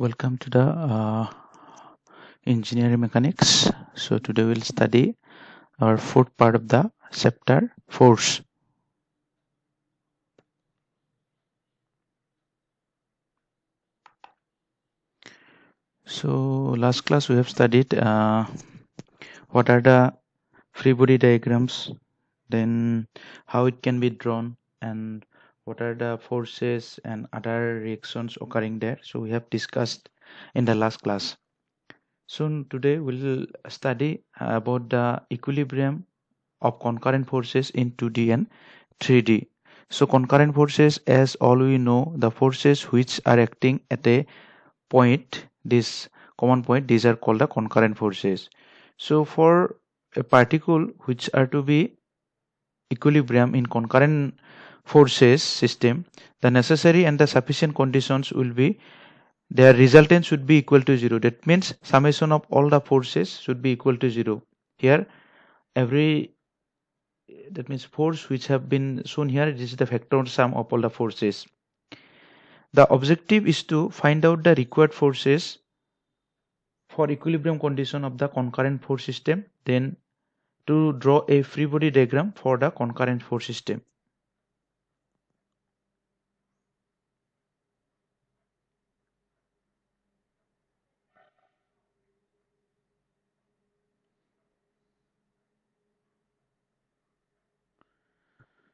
Welcome to the engineering mechanics. So today we'll study our fourth part of the chapter, force. So last class we have studied what are the free body diagrams, then how it can be drawn, and what are the forces and other reactions occurring there. So we have discussed in the last class. So today we'll study about the equilibrium of concurrent forces in 2D and 3D. So concurrent forces, as all we know, the forces which are acting at a point, this common point, these are called the concurrent forces. So for a particle which are to be equilibrium in concurrent forces system, the necessary and the sufficient conditions will be their resultant should be equal to 0. That means summation of all the forces should be equal to 0. Here that means force which have been shown here, this is the factor sum of all the forces. The objective is to find out the required forces for equilibrium condition of the concurrent force system, then to draw a free body diagram for the concurrent force system.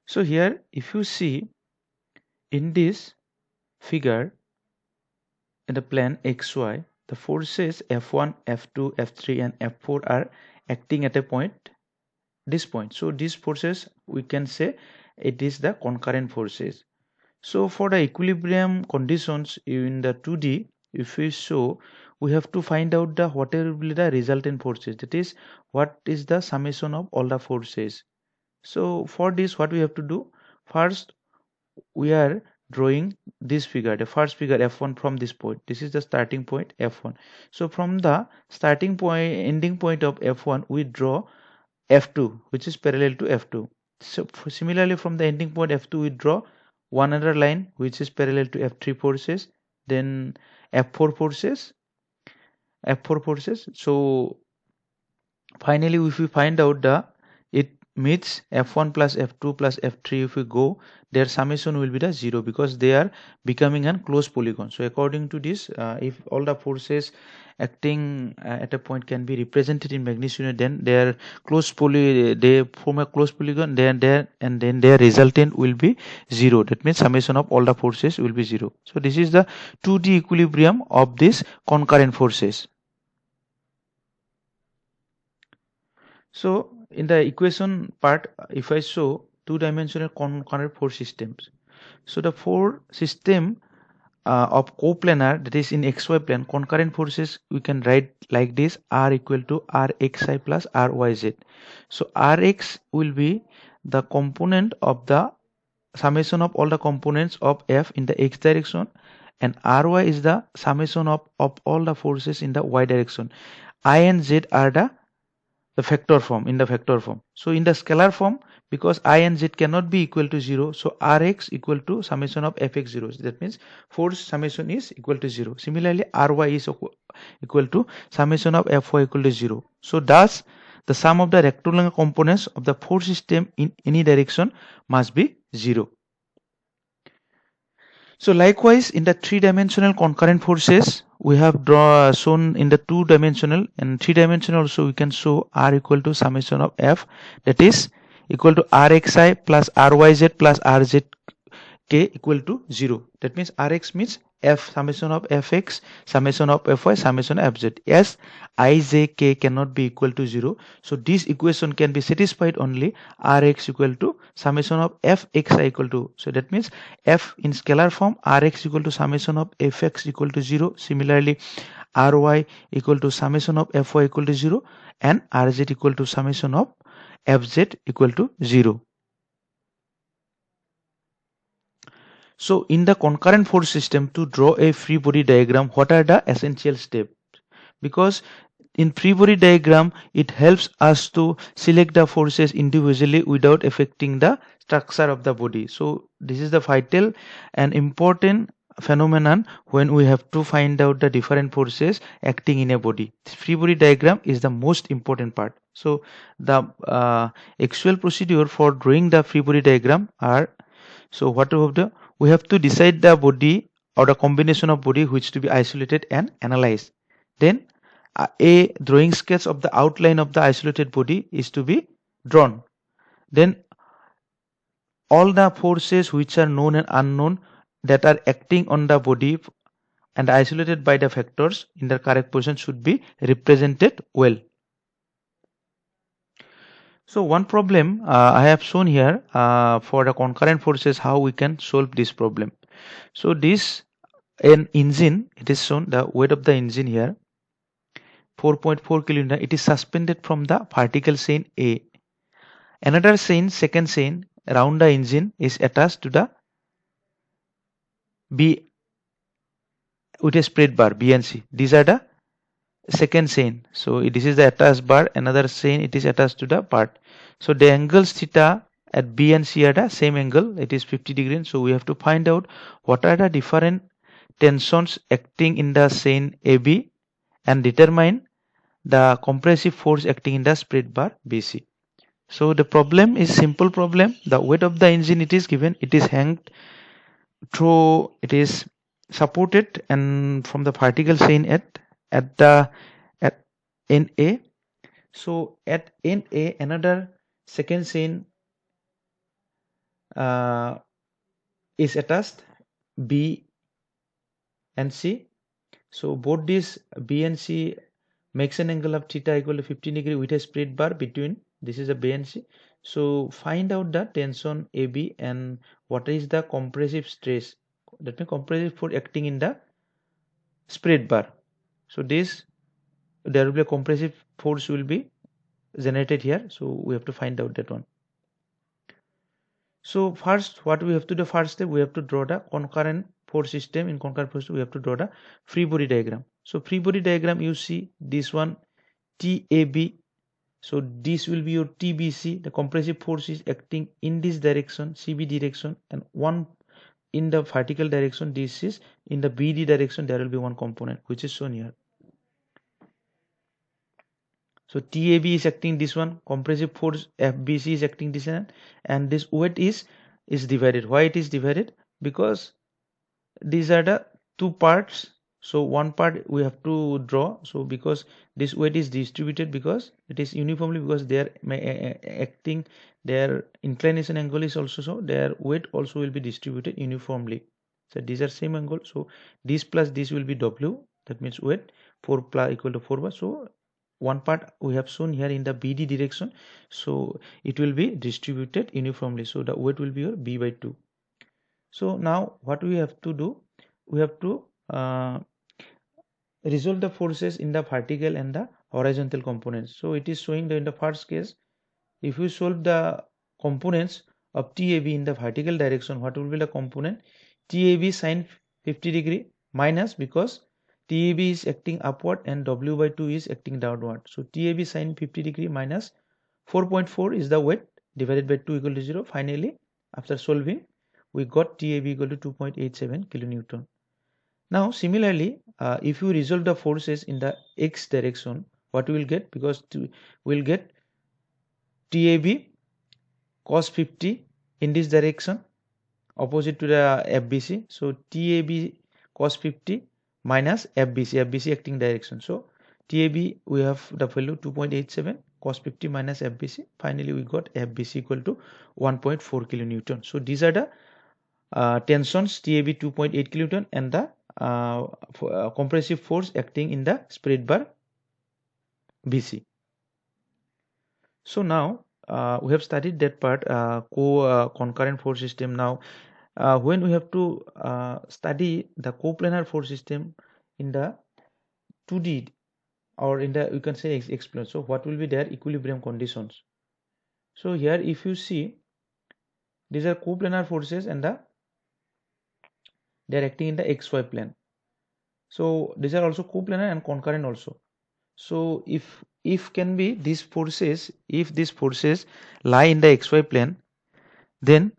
So here if you see in this figure in the plane XY, the forces F1, F2, F3 and F4 are acting at a point, this point. So these forces we can say it is the concurrent forces. So for the equilibrium conditions in the 2D, if we show, we have to find out the whatever will be the resultant forces, that is what is the summation of all the forces. So for this what we have to do, first we are drawing this figure, the first figure F1 from this point. This is the starting point F1. So from the starting point, ending point of F1, we draw F2 which is parallel to F2. So similarly from the ending point F2 we draw one other line which is parallel to F3 forces, then F4 forces. So finally if we find out the it meets F1 plus F2 plus F3, if we go, their summation will be the 0 because they are becoming a closed polygon. So according to this, if all the forces acting at a point can be represented in magnitude, then their they form a closed polygon, then their resultant will be 0. That means summation of all the forces will be 0. So this is the 2D equilibrium of these concurrent forces. So in the equation part, if I show two-dimensional concurrent force systems, so the four system of coplanar, that is in xy plane, concurrent forces we can write like this: R equal to Rxi plus Ryz. So Rx will be the component of the summation of all the components of F in the x direction, and Ry is the summation of all the forces in the y direction. I and z are the factor form, in the factor form. So in the scalar form, because I and z cannot be equal to 0, so Rx equal to summation of Fx0. That means force summation is equal to 0. Similarly, Ry is equal to summation of Fy equal to 0. So thus the sum of the rectangular components of the force system in any direction must be 0. So likewise in the three-dimensional concurrent forces, we have shown in the two-dimensional, and three-dimensional also we can show R equal to summation of F, that is equal to Rxi plus Ryz plus Rzk equal to 0. That means Rx means F summation of Fx, summation of Fy, summation of Fz. Yes, Ijk cannot be equal to 0. So this equation can be satisfied only Rx equal to summation of Fxi equal to. So that means F in scalar form, Rx equal to summation of Fx equal to 0. Similarly, Ry equal to summation of Fy equal to 0, and Rz equal to summation of Fz equal to 0. So in the concurrent force system, to draw a free body diagram, what are the essential steps? Because in free body diagram, it helps us to select the forces individually without affecting the structure of the body. So this is the vital and important phenomenon when we have to find out the different forces acting in a body. Free body diagram is the most important part. So the actual procedure for drawing the free body diagram are, so what we have to decide the body or the combination of body which to be isolated and analyzed. Then a drawing sketch of the outline of the isolated body is to be drawn. Then all the forces which are known and unknown that are acting on the body and isolated by the factors in their correct position should be represented well. So one problem I have shown here for the concurrent forces, how we can solve this problem. So this an engine, it is shown the weight of the engine here 4.4 kilonewton. It is suspended from the vertical chain A. Another chain, second chain around the engine is attached to the B with a spread bar B and C. These are the second chain. So this is the attached bar. Another chain, it is attached to the part. So the angles theta at B and C are the same angle. It is 50 degrees. So we have to find out what are the different tensions acting in the chain AB and determine the compressive force acting in the spread bar BC. So the problem is simple problem. The weight of the engine it is given. It is hanged through. It is supported and from the vertical chain at the at NA. So at NA another second chain is attached B and C. So both these B and C makes an angle of theta equal to 15 degree with a spread bar between. This is a B and C. So find out the tension AB and what is the compressive stress. That means compressive force acting in the spread bar. So this there will be a compressive force will be generated here. So we have to find out that one. So first what we have to do, first step we have to draw the concurrent force system. In concurrent force we have to draw the free body diagram. So free body diagram you see this one TAB. So this will be your TBC. The compressive force is acting in this direction CB direction and one in the vertical direction. This is in the BD direction. There will be one component which is shown here. So TAB is acting this one, compressive force FBC is acting this one, and this weight is divided. Why it is divided? Because these are the two parts. So one part we have to draw. So because this weight is distributed because it is uniformly, because they are acting, their inclination angle is also, so their weight also will be distributed uniformly. So these are same angle. So this plus this will be W. That means weight 4 plus equal to 4 bar. So one part we have shown here in the BD direction. So it will be distributed uniformly. So the weight will be your B by 2. So now what we have to do, we have to resolve the forces in the vertical and the horizontal components. So it is showing that in the first case, if you solve the components of TAB in the vertical direction, what will be the component? TAB sine 50 degree minus, because TAB is acting upward and W by 2 is acting downward. So TAB sine 50 degree minus 4.4 is the weight divided by 2 equal to 0. Finally, after solving, we got TAB equal to 2.87 kilonewton. Now similarly, if you resolve the forces in the X direction, what we will get? Because we will get TAB cos 50 in this direction opposite to the FBC. So TAB cos 50 minus FBC acting direction. So TAB we have the value 2.87, cos 50 minus FBC. Finally we got FBC equal to 1.4 kilonewton. So these are the tensions TAB 2.8 kilonewton and the compressive force acting in the spread bar BC. So now we have studied that part, concurrent force system. Now when we have to study the coplanar force system in the 2D or in the, you can say, explain. So what will be their equilibrium conditions? So here if you see, these are coplanar forces and they are acting in the XY plane. So these are also coplanar and concurrent also. So if can be these forces, if these forces lie in the XY plane, then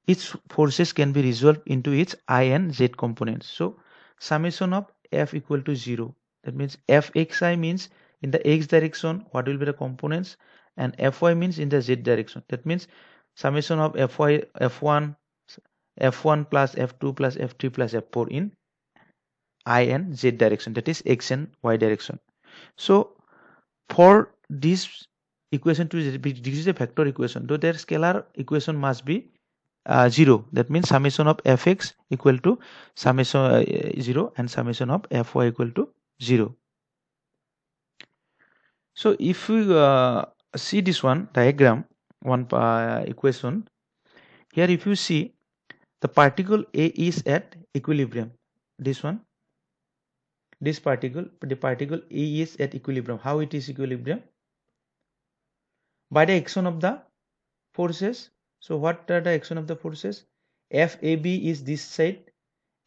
each forces can be resolved into its I and z components. So summation of F equal to 0. That means Fxi means in the x direction what will be the components, and Fy means in the z direction. That means summation of Fy F1 plus F2 plus F3 plus F4 in I and z direction, that is x and y direction. So for this equation to be, this is a vector equation, though their scalar equation must be 0. That means summation of Fx equal to summation 0 and summation of Fy equal to 0. So if we see this one diagram, one equation here, if you see the particle A is at equilibrium, this one, this particle, the particle A is at equilibrium. How it is equilibrium? By the action of the forces. So what are the action of the forces? FAB is this side,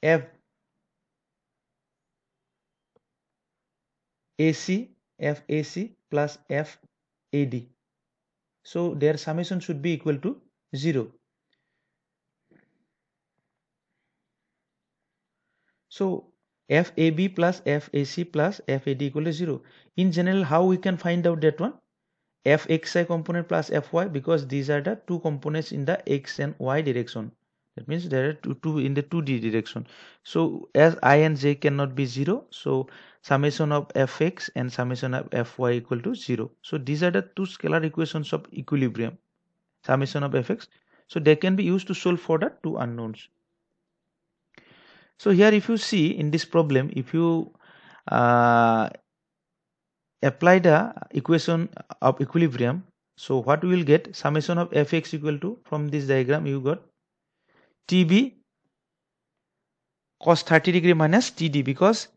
FAC plus FAD. So their summation should be equal to 0. So FAB plus FAC plus FAD equal to 0. In general, how we can find out that one? Fxi component plus Fy, because these are the two components in the x and y direction. That means there are two in the 2D direction. So as I and j cannot be 0, so summation of Fx and summation of Fy equal to 0. So these are the two scalar equations of equilibrium, summation of Fx. So they can be used to solve for the two unknowns. So here if you see in this problem, if you apply the equation of equilibrium, so what we will get, summation of Fx equal to, from this diagram you got Tb cos 30 degree minus Td, because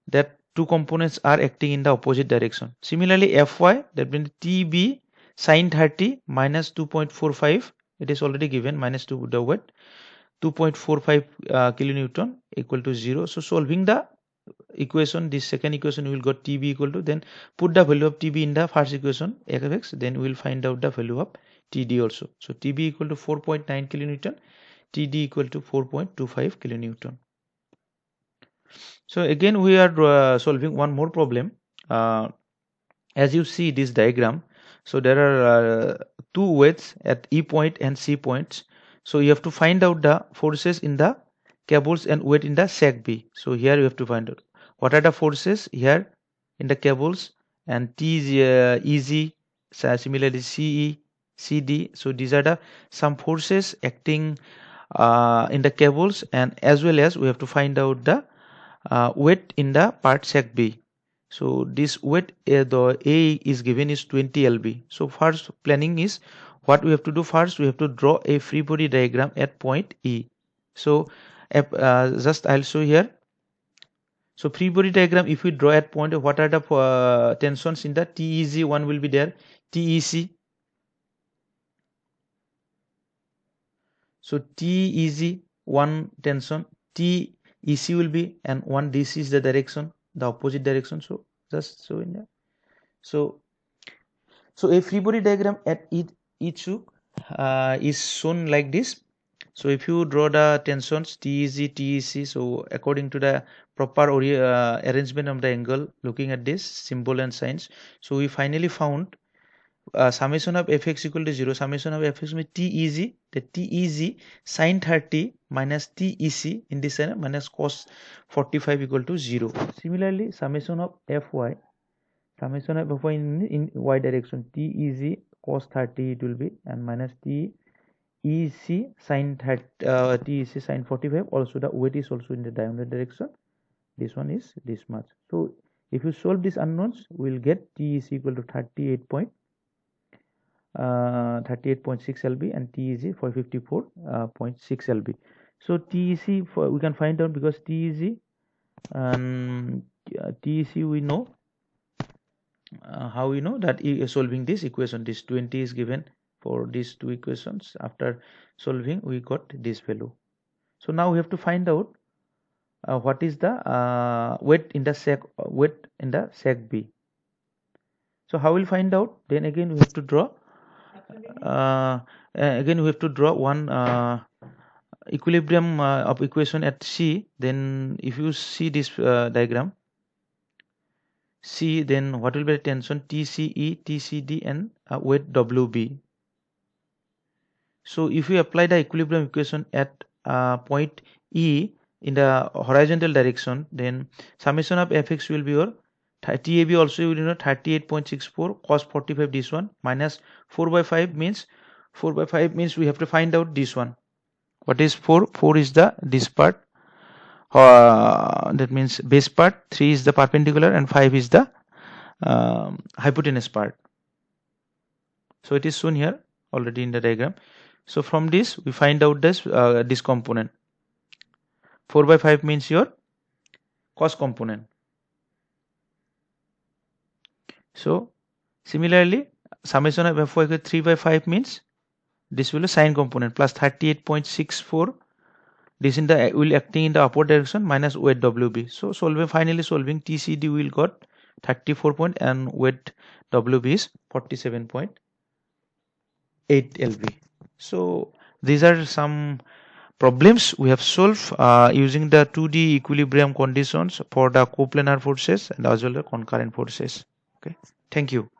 that two components are acting in the opposite direction. Similarly Fy, that means Tb sin 30 minus 2.45, it is already given, minus 2 the weight, 2.45 kilonewton equal to 0. So solving the equation, this second equation, we will got Tb equal to, then put the value of Tb in the first equation Fx, then we will find out the value of Td also. So Tb equal to 4.9 kilonewton, Td equal to 4.25 kilonewton. So again we are solving one more problem. As you see this diagram, so there are two weights at E point and C points. So you have to find out the forces in the cables and weight in the sac B. So here you have to find out what are the forces here in the cables, and T is EZ, similarly CE, CD. So these are the some forces acting in the cables, and as well as we have to find out the weight in the part sac B. So this weight, the A is given is 20 lb. So first planning is, what we have to do, first we have to draw a free body diagram at point E. So just I'll show here. So free body diagram, if we draw at point, what are the tensions in the TEZ? One will be there, TEC. So TEZ one tension, TEC will be, and one DC is the direction, the opposite direction. So just show in there. So a free body diagram at each hook is shown like this. So if you draw the tensions TEZ, TEC, so according to the proper arrangement of the angle, looking at this symbol and signs, so we finally found summation of Fx equal to 0. Summation of Fx means TEZ, the TEZ sin 30 minus TEC in this side minus cos 45 equal to 0. Similarly, summation of Fy, summation of Fy in y direction, TEZ cos 30 it will be, and minus TEC sin 30, TEC sin 45. Also the weight is also in the diagonal direction. This one is this much. So if you solve these unknowns, we will get TEC equal to 38.6 lb and TEZ for 54.6 lb. So TEC we can find out, because TEZ we know how we know that solving this equation, this 20 is given for these two equations. After solving, we got this value. So now we have to find out what is the weight in the sac B. So how we'll find out? Then again we have to draw again we have to draw one equilibrium of equation at C. Then if you see this diagram C, then what will be the tension TCE, TCD and weight WB. So if you apply the equilibrium equation at point E in the horizontal direction, then summation of Fx will be your TAB also will 38.64 cos 45 this one minus 4 by 5 means we have to find out this one. What is 4? 4 is the this part. That means base part, 3 is the perpendicular and 5 is the hypotenuse part. So it is shown here already in the diagram. So from this we find out this component. 4 by 5 means your cos component. So similarly summation of Fy equal 3 by 5 means this will be sine component plus 38.64. This in the will acting in the upward direction minus weight WB. So finally solving TCD will got 34 point and weight WB is 47.8 lb. So these are some problems we have solved using the 2D equilibrium conditions for the coplanar forces and as well as concurrent forces. Okay, thank you.